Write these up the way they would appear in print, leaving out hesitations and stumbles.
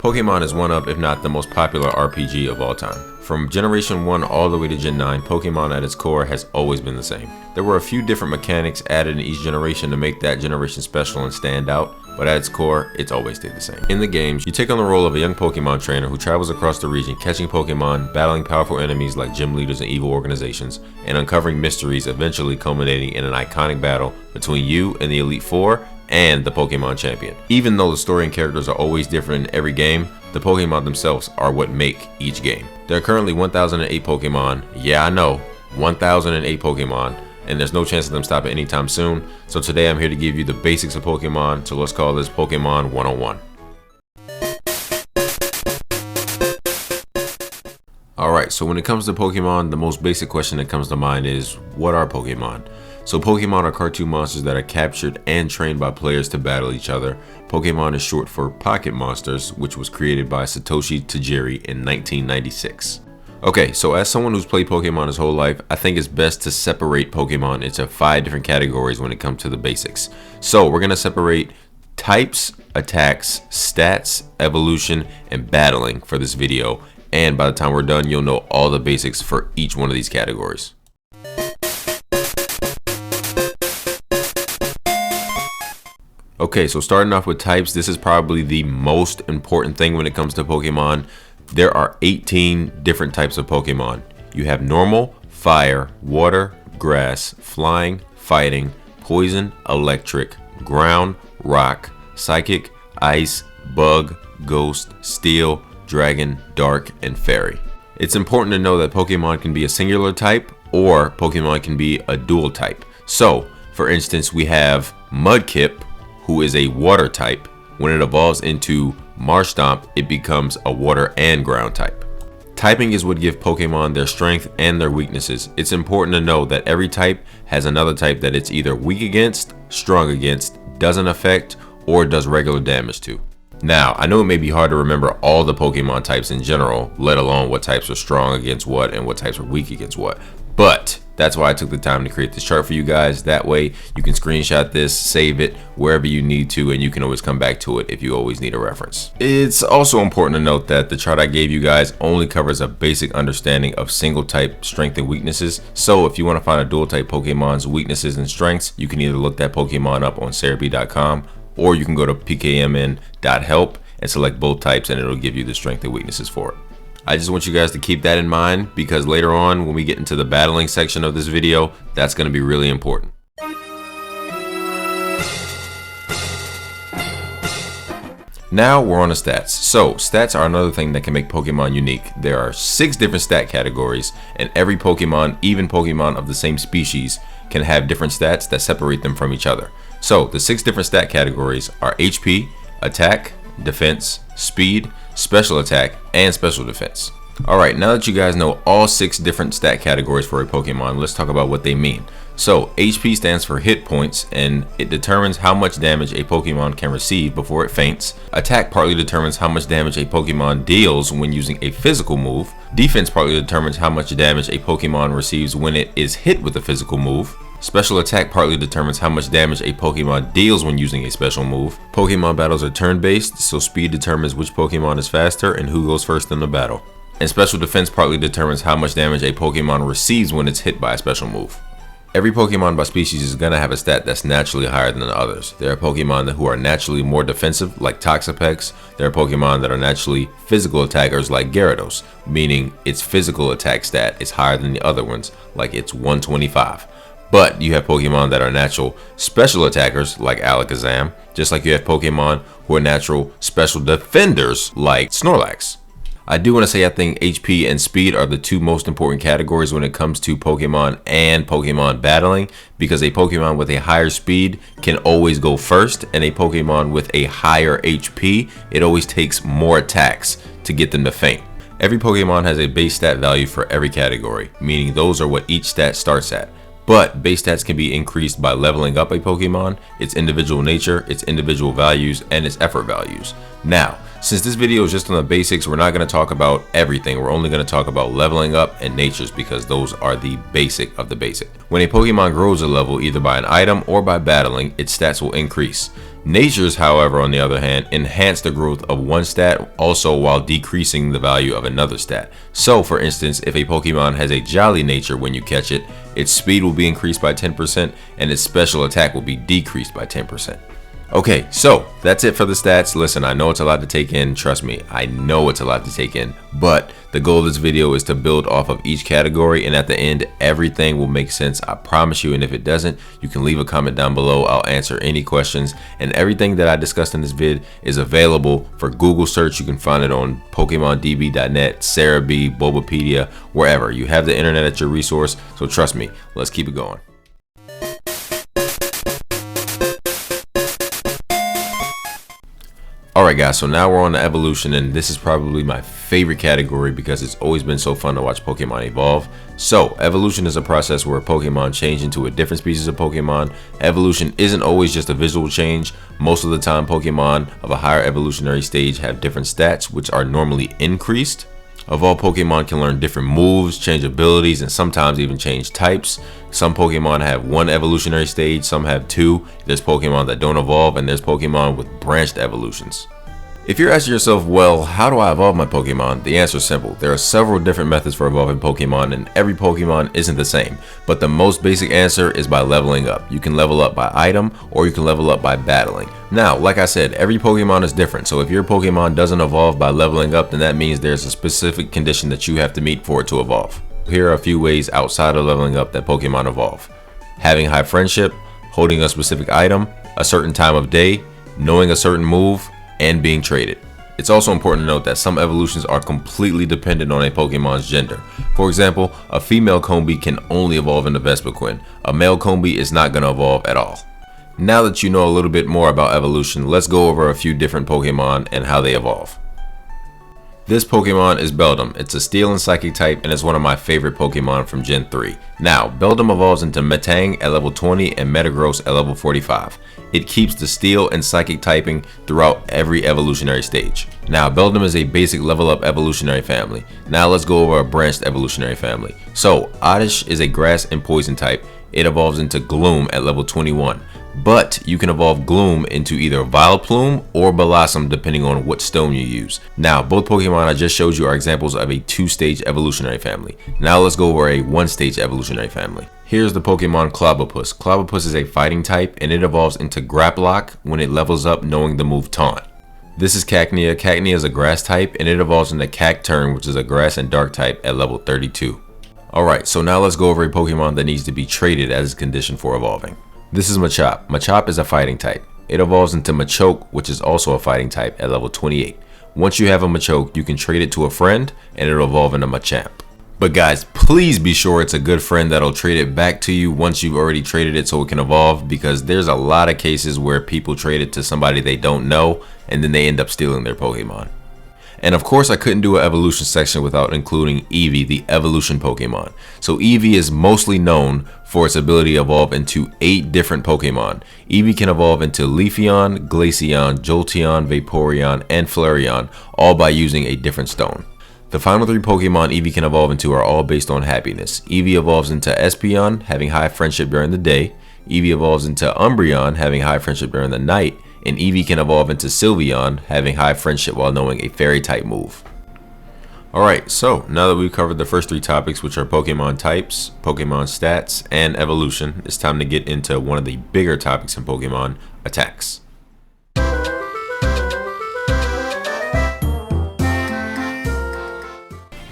Pokemon is one of, if not the most popular RPG of all time. From Generation 1 all the way to Gen 9, Pokemon at its core has always been the same. There were a few different mechanics added in each generation to make that generation special and stand out, but at its core, it's always stayed the same. In the games, you take on the role of a young Pokemon trainer who travels across the region catching Pokemon, battling powerful enemies like gym leaders and evil organizations, and uncovering mysteries, eventually culminating in an iconic battle between you and the Elite Four and the Pokemon champion. Even though the story and characters are always different in every game, the Pokemon themselves are what make each game. There are currently 1008 Pokemon, yeah I know, 1008 Pokemon, and there's no chance of them stopping anytime soon, so today I'm here to give you the basics of Pokemon, so let's call this Pokemon 101. Alright, so when it comes to Pokemon, the most basic question that comes to mind is, what are Pokemon? So Pokemon are cartoon monsters that are captured and trained by players to battle each other. Pokemon is short for Pocket Monsters, which was created by Satoshi Tajiri in 1996. Okay, so as someone who's played Pokemon his whole life, I think it's best to separate Pokemon into 5 different categories when it comes to the basics. So we're going to separate types, attacks, stats, evolution, and battling for this video. And by the time we're done, you'll know all the basics for each one of these categories. Okay, so starting off with types, this is probably the most important thing when it comes to Pokemon. There are 18 different types of Pokemon. You have normal, fire, water, grass, flying, fighting, poison, electric, ground, rock, psychic, ice, bug, ghost, steel, dragon, dark, and fairy. It's important to know that Pokemon can be a singular type or Pokemon can be a dual type. So, for instance, we have Mudkip, who is a water type. When it evolves into Marshtomp, it becomes a water and ground type. Typing is what gives Pokemon their strength and their weaknesses. It's important to know that every type has another type that it's either weak against, strong against, doesn't affect, or does regular damage to. Now, I know it may be hard to remember all the Pokemon types in general, let alone what types are strong against what and what types are weak against what, but that's why I took the time to create this chart for you guys. That way you can screenshot this, save it wherever you need to, and you can always come back to it if you always need a reference. It's also important to note that the chart I gave you guys only covers a basic understanding of single type strength and weaknesses. So if you want to find a dual type Pokemon's weaknesses and strengths, you can either look that Pokemon up on Cerebi.com or you can go to pkmn.help and select both types and it'll give you the strength and weaknesses for it. I just want you guys to keep that in mind because later on when we get into the battling section of this video, that's going to be really important. Now we're on the stats. So stats are another thing that can make Pokemon unique. There are 6 different stat categories and every Pokemon, even Pokemon of the same species, can have different stats that separate them from each other. So the 6 different stat categories are HP, attack, defense, speed, special attack, and special defense. Alright, now that you guys know all 6 different stat categories for a Pokemon, let's talk about what they mean. So HP stands for hit points and it determines how much damage a Pokemon can receive before it faints. Attack partly determines how much damage a Pokemon deals when using a physical move. Defense partly determines how much damage a Pokemon receives when it is hit with a physical move. Special attack partly determines how much damage a Pokemon deals when using a special move. Pokemon battles are turn-based, so speed determines which Pokemon is faster and who goes first in the battle. And special defense partly determines how much damage a Pokemon receives when it's hit by a special move. Every Pokemon by species is going to have a stat that's naturally higher than the others. There are Pokemon who are naturally more defensive, like Toxapex. There are Pokemon that are naturally physical attackers, like Gyarados, meaning its physical attack stat is higher than the other ones, like it's 125. But you have Pokemon that are natural special attackers like Alakazam, just like you have Pokemon who are natural special defenders like Snorlax. I do want to say I think HP and speed are the 2 most important categories when it comes to Pokemon and Pokemon battling, because a Pokemon with a higher speed can always go first, and a Pokemon with a higher HP, it always takes more attacks to get them to faint. Every Pokemon has a base stat value for every category, meaning those are what each stat starts at. But base stats can be increased by leveling up a Pokemon, its individual nature, its individual values, and its effort values. Now, since this video is just on the basics, we're not going to talk about everything. We're only going to talk about leveling up and natures because those are the basic of the basic. When a Pokemon grows a level either by an item or by battling, its stats will increase. Natures, however, on the other hand, enhance the growth of one stat also while decreasing the value of another stat. So, for instance, if a Pokemon has a jolly nature when you catch it, its speed will be increased by 10% and its special attack will be decreased by 10%. Okay, so that's it for the stats. Listen, I know it's a lot to take in. Trust me, I know it's a lot to take in. But the goal of this video is to build off of each category, and at the end, everything will make sense. I promise you. And if it doesn't, you can leave a comment down below. I'll answer any questions. And everything that I discussed in this vid is available for Google search. You can find it on PokemonDB.net, Cerebi, Bulbapedia, wherever. You have the internet at your resource. So trust me, let's keep it going. Alright guys, so now we're on to evolution, and this is probably my favorite category because it's always been so fun to watch Pokemon evolve. So, evolution is a process where a Pokemon change into a different species of Pokemon. Evolution isn't always just a visual change. Most of the time, Pokemon of a higher evolutionary stage have different stats, which are normally increased. Evolved Pokemon can learn different moves, change abilities, and sometimes even change types. Some Pokemon have one evolutionary stage, some have two. There's Pokemon that don't evolve, and there's Pokemon with branched evolutions. If you're asking yourself, well, how do I evolve my Pokemon? The answer is simple. There are several different methods for evolving Pokemon, and every Pokemon isn't the same. But the most basic answer is by leveling up. You can level up by item, or you can level up by battling. Now, like I said, every Pokemon is different, so if your Pokemon doesn't evolve by leveling up, then that means there's a specific condition that you have to meet for it to evolve. Here are a few ways outside of leveling up that Pokemon evolve. Having high friendship, holding a specific item, a certain time of day, knowing a certain move, and being traded. It's also important to note that some evolutions are completely dependent on a Pokemon's gender. For example, a female Combee can only evolve into Vespiquen. A male Combee is not going to evolve at all. Now that you know a little bit more about evolution, let's go over a few different Pokemon and how they evolve. This Pokemon is Beldum. It's a Steel and Psychic type, and it's one of my favorite Pokemon from Gen 3. Now, Beldum evolves into Metang at level 20 and Metagross at level 45. It keeps the Steel and Psychic typing throughout every evolutionary stage. Now, Beldum is a basic level up evolutionary family. Now let's go over a branched evolutionary family. So, Oddish is a Grass and Poison type. It evolves into Gloom at level 21. But you can evolve Gloom into either Vileplume or Blossom depending on what stone you use. Now, both Pokemon I just showed you are examples of a two-stage evolutionary family. Now let's go over a one-stage evolutionary family. Here's the Pokemon Clobbopus. Clobbopus is a fighting type, and it evolves into Grapploct when it levels up knowing the move Taunt. This is Cacnea. Cacnea is a grass type, and it evolves into Cacturn, which is a grass and dark type at level 32. Alright, so now let's go over a Pokemon that needs to be traded as a condition for evolving. This is Machop. Machop is a fighting type. It evolves into Machoke, which is also a fighting type at level 28. Once you have a Machoke, you can trade it to a friend and it'll evolve into Machamp. But guys, please be sure it's a good friend that'll trade it back to you once you've already traded it so it can evolve, because there's a lot of cases where people trade it to somebody they don't know and then they end up stealing their Pokemon. And of course, I couldn't do an evolution section without including Eevee, the evolution Pokemon. So Eevee is mostly known for its ability to evolve into 8 different Pokemon. Eevee can evolve into Leafeon, Glaceon, Jolteon, Vaporeon, and Flareon, all by using a different stone. The final 3 Pokemon Eevee can evolve into are all based on happiness. Eevee evolves into Espeon, having high friendship during the day. Eevee evolves into Umbreon, having high friendship during the night. And Eevee can evolve into Sylveon, having high friendship while knowing a fairy type move. Alright, so now that we've covered the first 3 topics, which are Pokemon types, Pokemon stats, and evolution, it's time to get into one of the bigger topics in Pokemon, attacks.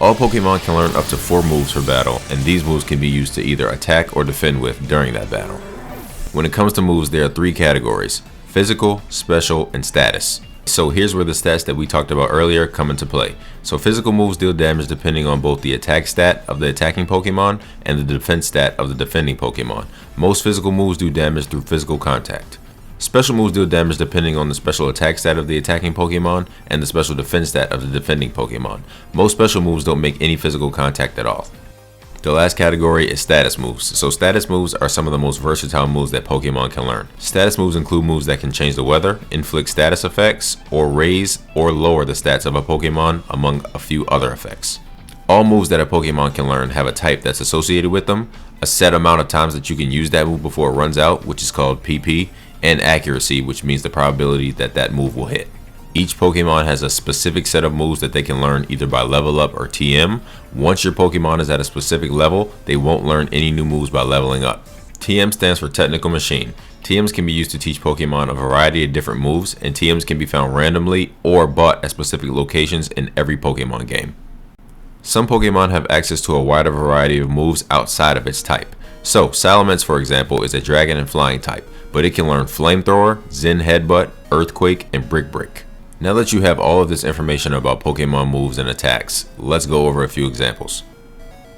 All Pokemon can learn up to 4 moves for battle, and these moves can be used to either attack or defend with during that battle. When it comes to moves, there are 3 categories: physical, special, and status. So here's where the stats that we talked about earlier come into play. So physical moves deal damage depending on both the attack stat of the attacking Pokemon and the defense stat of the defending Pokemon. Most physical moves do damage through physical contact. Special moves deal damage depending on the special attack stat of the attacking Pokemon and the special defense stat of the defending Pokemon. Most special moves don't make any physical contact at all. The last category is status moves. So status moves are some of the most versatile moves that Pokemon can learn. Status moves include moves that can change the weather, inflict status effects, or raise or lower the stats of a Pokemon, among a few other effects. All moves that a Pokemon can learn have a type that's associated with them, a set amount of times that you can use that move before it runs out, which is called PP, and accuracy, which means the probability that that move will hit. Each Pokemon has a specific set of moves that they can learn either by level up or TM. Once your Pokemon is at a specific level, they won't learn any new moves by leveling up. TM stands for Technical Machine. TMs can be used to teach Pokemon a variety of different moves, and TMs can be found randomly or bought at specific locations in every Pokemon game. Some Pokemon have access to a wider variety of moves outside of its type. So, Salamence, for example, is a dragon and flying type, but it can learn Flamethrower, Zen Headbutt, Earthquake, and Brick Break. Now that you have all of this information about Pokemon moves and attacks, let's go over a few examples.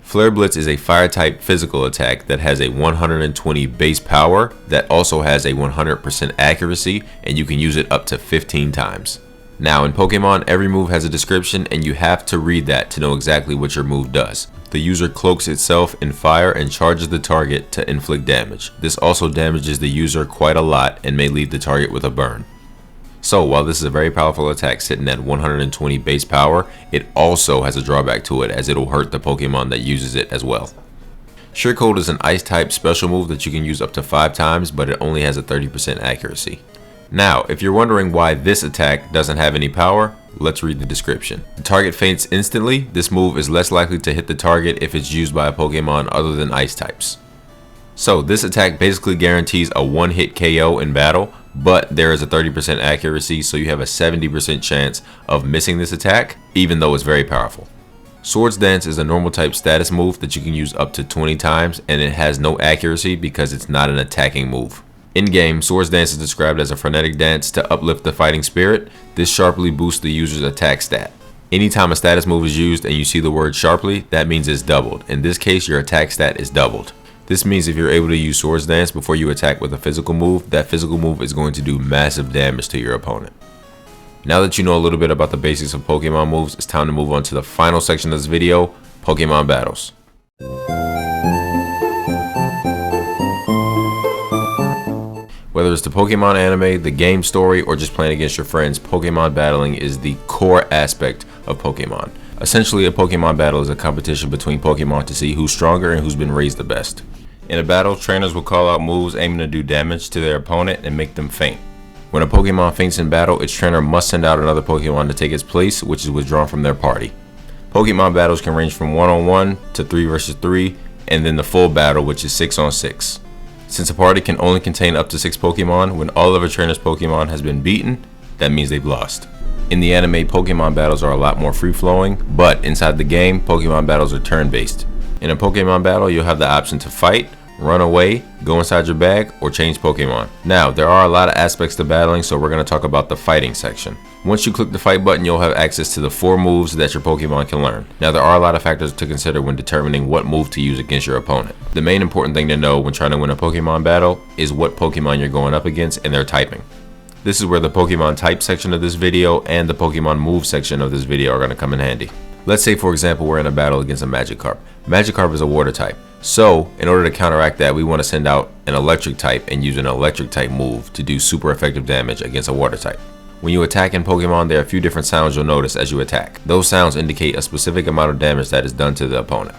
Flare Blitz is a fire type physical attack that has a 120 base power that also has a 100% accuracy, and you can use it up to 15 times. Now in Pokemon, every move has a description and you have to read that to know exactly what your move does. The user cloaks itself in fire and charges the target to inflict damage. This also damages the user quite a lot and may leave the target with a burn. So while this is a very powerful attack sitting at 120 base power, it also has a drawback to it as it will hurt the Pokemon that uses it as well. Sure Cold is an ice type special move that you can use up to 5 times, but it only has a 30% accuracy. Now, if you're wondering why this attack doesn't have any power, let's read the description. The target faints instantly. This move is less likely to hit the target if it's used by a Pokemon other than ice types. So this attack basically guarantees a one-hit KO in battle, but there is a 30% accuracy, so you have a 70% chance of missing this attack, even though it's very powerful. Swords Dance is a normal type status move that you can use up to 20 times, and it has no accuracy because it's not an attacking move. In game, Swords Dance is described as a frenetic dance to uplift the fighting spirit. This sharply boosts the user's attack stat. Anytime a status move is used and you see the word sharply, that means it's doubled. In this case, your attack stat is doubled. This means if you're able to use Swords Dance before you attack with a physical move, that physical move is going to do massive damage to your opponent. Now that you know a little bit about the basics of Pokemon moves, it's time to move on to the final section of this video, Pokemon battles. Whether it's the Pokemon anime, the game story, or just playing against your friends, Pokemon battling is the core aspect of Pokemon. Essentially, a Pokemon battle is a competition between Pokemon to see who's stronger and who's been raised the best. In a battle, trainers will call out moves aiming to do damage to their opponent and make them faint. When a Pokemon faints in battle, its trainer must send out another Pokemon to take its place, which is withdrawn from their party. Pokemon battles can range from 1-on-1 to 3 versus 3, and then the full battle, which is 6-on-6. Since a party can only contain up to 6 Pokemon, when all of a trainer's Pokemon has been beaten, that means they've lost. In the anime, Pokemon battles are a lot more free-flowing, but inside the game, Pokemon battles are turn-based. In a Pokemon battle, you'll have the option to fight, run away, go inside your bag, or change Pokemon. Now, there are a lot of aspects to battling, so we're going to talk about the fighting section. Once you click the fight button, you'll have access to the 4 moves that your Pokemon can learn. Now, there are a lot of factors to consider when determining what move to use against your opponent. The main important thing to know when trying to win a Pokemon battle is what Pokemon you're going up against and their typing. This is where the Pokemon type section of this video and the Pokemon move section of this video are going to come in handy. Let's say, for example, we're in a battle against a Magikarp. Magikarp is a water type. So, in order to counteract that, we want to send out an electric type and use an electric type move to do super effective damage against a water type. When you attack in Pokemon, there are a few different sounds you'll notice as you attack. Those sounds indicate a specific amount of damage that is done to the opponent.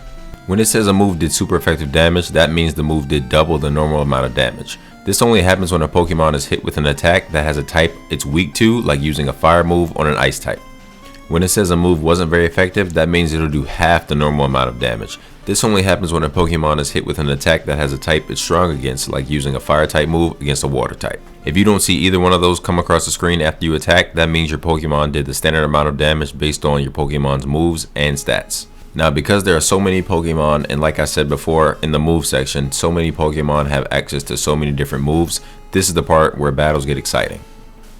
When it says a move did super effective damage, that means the move did double the normal amount of damage. This only happens when a Pokemon is hit with an attack that has a type it's weak to, like using a fire move on an ice type. When it says a move wasn't very effective, that means it'll do half the normal amount of damage. This only happens when a Pokemon is hit with an attack that has a type it's strong against, like using a fire type move against a water type. If you don't see either one of those come across the screen after you attack, that means your Pokemon did the standard amount of damage based on your Pokemon's moves and stats. Now, because there are so many Pokemon, and like I said before in the move section, so many Pokemon have access to so many different moves, this is the part where battles get exciting.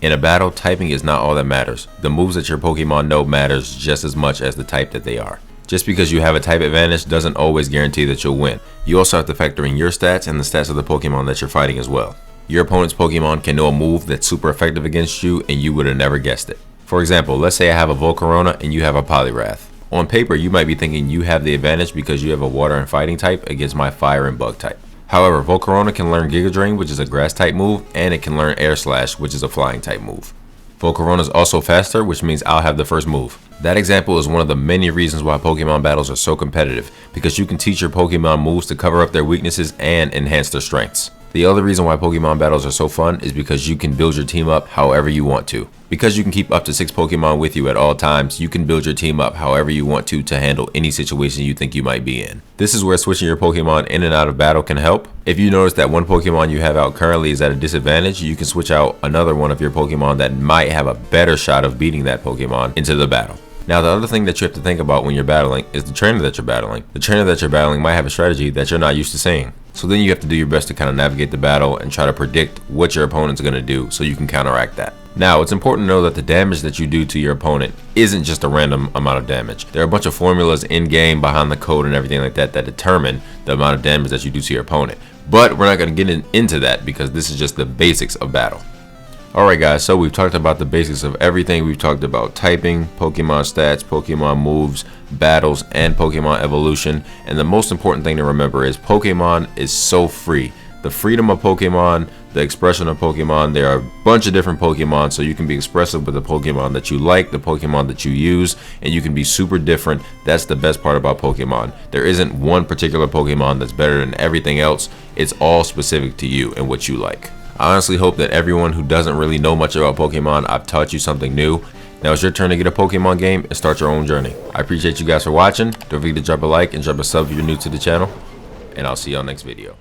In a battle, typing is not all that matters. The moves that your Pokemon know matters just as much as the type that they are. Just because you have a type advantage doesn't always guarantee that you'll win. You also have to factor in your stats and the stats of the Pokemon that you're fighting as well. Your opponent's Pokemon can know a move that's super effective against you and you would have never guessed it. For example, let's say I have a Volcarona and you have a Poliwrath. On paper, you might be thinking you have the advantage because you have a water and fighting type against my fire and bug type. However, Volcarona can learn Giga Drain, which is a grass type move, and it can learn Air Slash, which is a flying type move. Volcarona is also faster, which means I'll have the first move. That example is one of the many reasons why Pokemon battles are so competitive, because you can teach your Pokemon moves to cover up their weaknesses and enhance their strengths. The other reason why Pokemon battles are so fun is because you can build your team up however you want to. Because you can keep up to 6 Pokemon with you at all times, you can build your team up however you want to handle any situation you think you might be in. This is where switching your Pokemon in and out of battle can help. If you notice that one Pokemon you have out currently is at a disadvantage, you can switch out another one of your Pokemon that might have a better shot of beating that Pokemon into the battle. Now, the other thing that you have to think about when you're battling is the trainer that you're battling. The trainer that you're battling might have a strategy that you're not used to seeing. So then you have to do your best to kind of navigate the battle and try to predict what your opponent's going to do so you can counteract that. Now, it's important to know that the damage that you do to your opponent isn't just a random amount of damage. There are a bunch of formulas in game behind the code and everything like that that determine the amount of damage that you do to your opponent. But we're not going to get into that because this is just the basics of battle. Alright guys, so we've talked about the basics of everything. We've talked about typing, Pokemon stats, Pokemon moves, battles, and Pokemon evolution. And the most important thing to remember is Pokemon is so free. The freedom of Pokemon, the expression of Pokemon, there are a bunch of different Pokemon, so you can be expressive with the Pokemon that you like, the Pokemon that you use, and you can be super different. That's the best part about Pokemon. There isn't one particular Pokemon that's better than everything else. It's all specific to you and what you like. I honestly hope that everyone who doesn't really know much about Pokemon, I've taught you something new. Now it's your turn to get a Pokemon game and start your own journey. I appreciate you guys for watching. Don't forget to drop a like and drop a sub if you're new to the channel. And I'll see y'all next video.